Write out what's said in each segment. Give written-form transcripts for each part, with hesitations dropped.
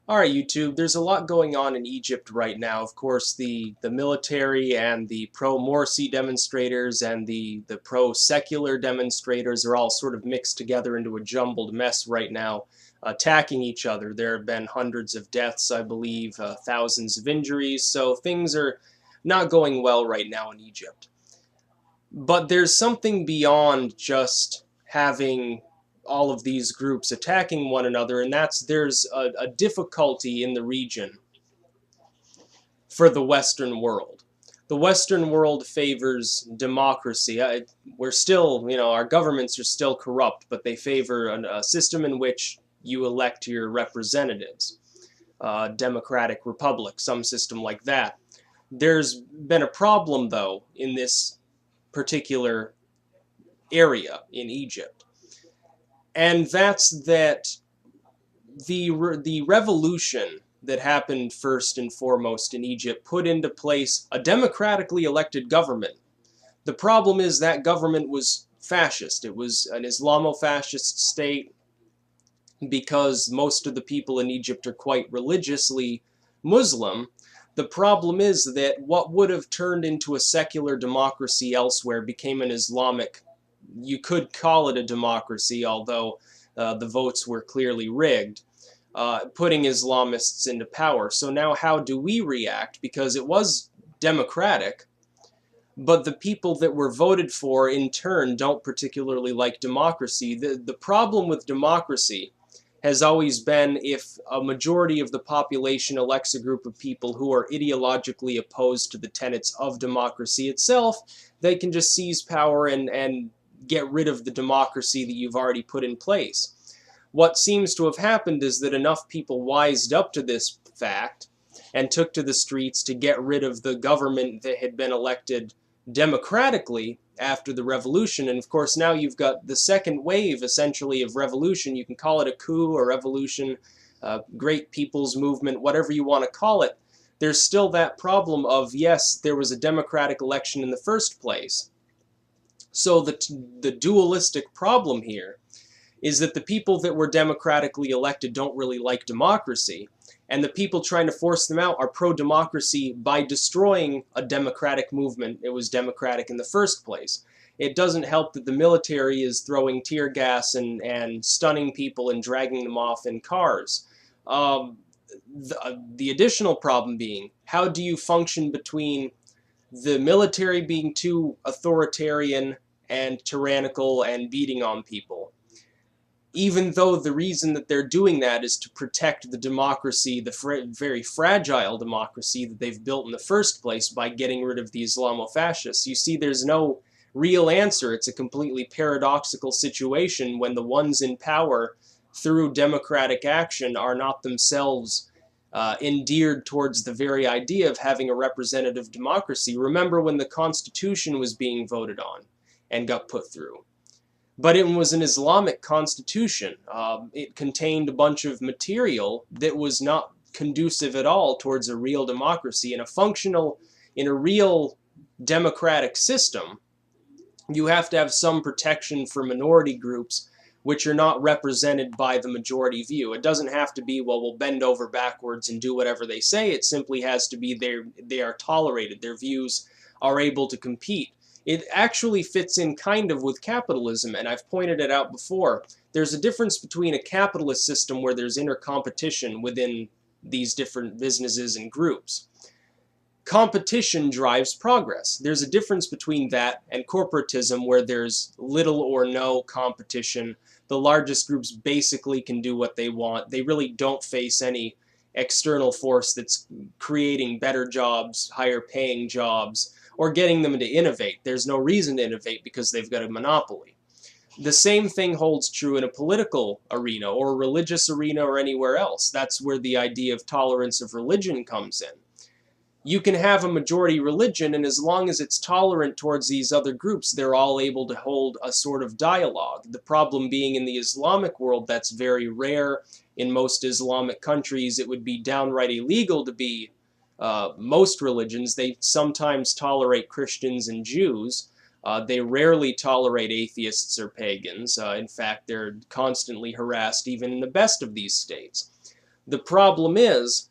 Alright, YouTube, there's a lot going on in Egypt right now. Of course, the military and the pro-Morsi demonstrators and the pro-secular demonstrators are all sort of mixed together into a jumbled mess right now, attacking each other. There have been hundreds of deaths, I believe, thousands of injuries, so things are not going well right now in Egypt. But there's something beyond just having all of these groups attacking one another, and that's there's a difficulty in the region for the Western world. The Western world favors democracy. We're still, our governments are still corrupt, but they favor a system in which you elect your representatives. Democratic republic, some system like that. There's been a problem, though, in this particular area in Egypt. And that's that the revolution that happened first and foremost in Egypt put into place a democratically elected government. The problem is that government was fascist. It was an Islamo-fascist state because most of the people in Egypt are quite religiously Muslim. The problem is that what would have turned into a secular democracy elsewhere became an Islamic, you could call it a democracy, although the votes were clearly rigged, putting Islamists into power. So now how do we react? Because it was democratic, but the people that were voted for in turn don't particularly like democracy. The problem with democracy has always been if a majority of the population elects a group of people who are ideologically opposed to the tenets of democracy itself, they can just seize power and get rid of the democracy that you've already put in place. What seems to have happened is that enough people wised up to this fact and took to the streets to get rid of the government that had been elected democratically after the revolution. And of course now you've got the second wave essentially of revolution. You can call it a coup or revolution, great people's movement, whatever you want to call it. There's still that problem of, yes, there was a democratic election in the first place. So the dualistic problem here is that the people that were democratically elected don't really like democracy, and the people trying to force them out are pro-democracy by destroying a democratic movement. It was democratic in the first place. It doesn't help that the military is throwing tear gas and stunning people and dragging them off in cars. The additional problem being, how do you function between the military being too authoritarian and tyrannical and beating on people, even though the reason that they're doing that is to protect the democracy, the very fragile democracy that they've built in the first place by getting rid of the Islamo-fascists. You see, there's no real answer. It's a completely paradoxical situation when the ones in power, through democratic action, are not themselves endeared towards the very idea of having a representative democracy. Remember when the Constitution was being voted on and got put through? But it was an Islamic constitution. It contained a bunch of material that was not conducive at all towards a real democracy. In a real democratic system, you have to have some protection for minority groups which are not represented by the majority view. It doesn't have to be, well, we'll bend over backwards and do whatever they say. It simply has to be they are tolerated. Their views are able to compete. It actually fits in kind of with capitalism, and I've pointed it out before. There's a difference between a capitalist system where there's inter-competition within these different businesses and groups. Competition drives progress. There's a difference between that and corporatism where there's little or no competition. The largest groups basically can do what they want. They really don't face any external force that's creating better jobs, higher paying jobs, or getting them to innovate. There's no reason to innovate because they've got a monopoly. The same thing holds true in a political arena or a religious arena or anywhere else. That's where the idea of tolerance of religion comes in. You can have a majority religion, and as long as it's tolerant towards these other groups, they're all able to hold a sort of dialogue. The problem being in the Islamic world, that's very rare. In most Islamic countries, it would be downright illegal to be most religions. They sometimes tolerate Christians and Jews. They rarely tolerate atheists or pagans. In fact, they're constantly harassed even in the best of these states. The problem is,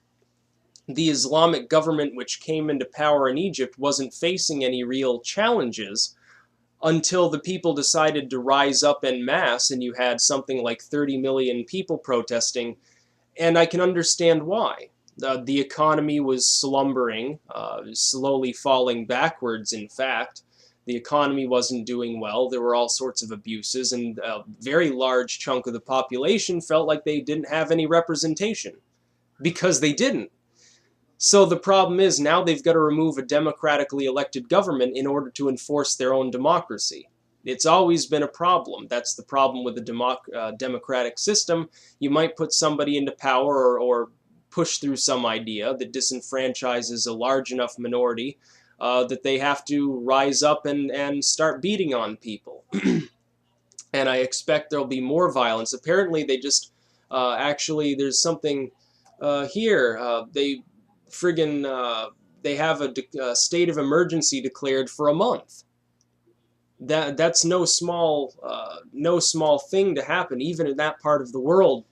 the Islamic government which came into power in Egypt wasn't facing any real challenges until the people decided to rise up en masse, and you had something like 30 million people protesting, and I can understand why. The economy was slumbering, slowly falling backwards, in fact. The economy wasn't doing well. There were all sorts of abuses, and a very large chunk of the population felt like they didn't have any representation because they didn't. So the problem is now they've got to remove a democratically elected government in order to enforce their own democracy. It's always been a problem. That's the problem with the democratic system. You might put somebody into power or push through some idea that disenfranchises a large enough minority that they have to rise up and start beating on people. And I expect there'll be more violence. Apparently they just, actually there's something here. They have a state of emergency declared for a month. That's no small thing to happen, even in that part of the world.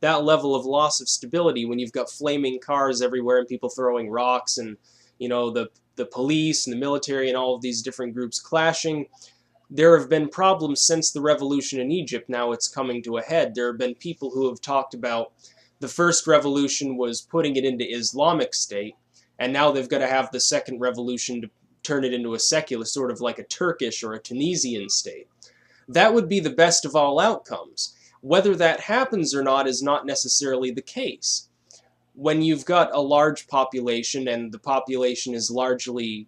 That level of loss of stability, when you've got flaming cars everywhere and people throwing rocks, and the police and the military and all of these different groups clashing. There have been problems since the revolution in Egypt. Now it's coming to a head. There have been people who have talked about the first revolution was putting it into Islamic state, and now they've got to have the second revolution to turn it into a secular, sort of like a Turkish or a Tunisian state. That would be the best of all outcomes. Whether that happens or not is not necessarily the case. When you've got a large population, and the population is largely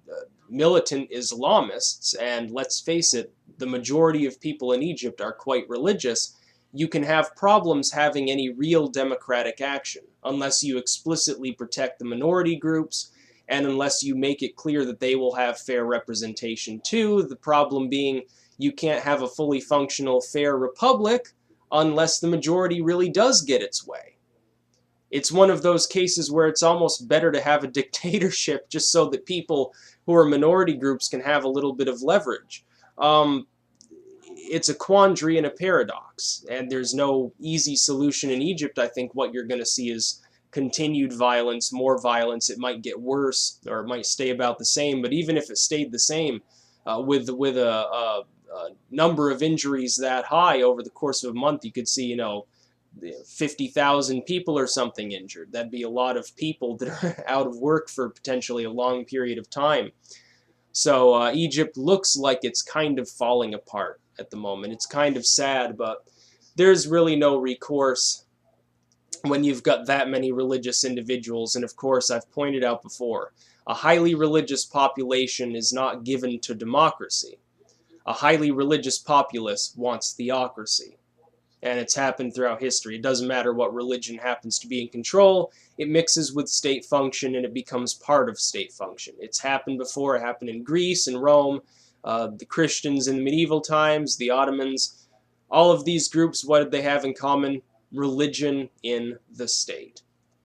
militant Islamists, and let's face it, the majority of people in Egypt are quite religious, you can have problems having any real democratic action unless you explicitly protect the minority groups and unless you make it clear that they will have fair representation too. The problem being, you can't have a fully functional, fair republic unless the majority really does get its way. It's one of those cases where it's almost better to have a dictatorship just so that people who are minority groups can have a little bit of leverage. It's a quandary and a paradox, and there's no easy solution in Egypt. I think what you're going to see is continued violence, more violence. It might get worse, or it might stay about the same, but even if it stayed the same, with a number of injuries that high over the course of a month, you could see, 50,000 people or something injured. That'd be a lot of people that are out of work for potentially a long period of time. So Egypt looks like it's kind of falling apart at the moment. It's kind of sad, but there's really no recourse when you've got that many religious individuals. And of course, I've pointed out before, a highly religious population is not given to democracy. A highly religious populace wants theocracy. And it's happened throughout history. It doesn't matter what religion happens to be in control. It mixes with state function and it becomes part of state function. It's happened before. It happened in Greece and Rome, the Christians in the medieval times, the Ottomans. All of these groups, what did they have in common? Religion in the state.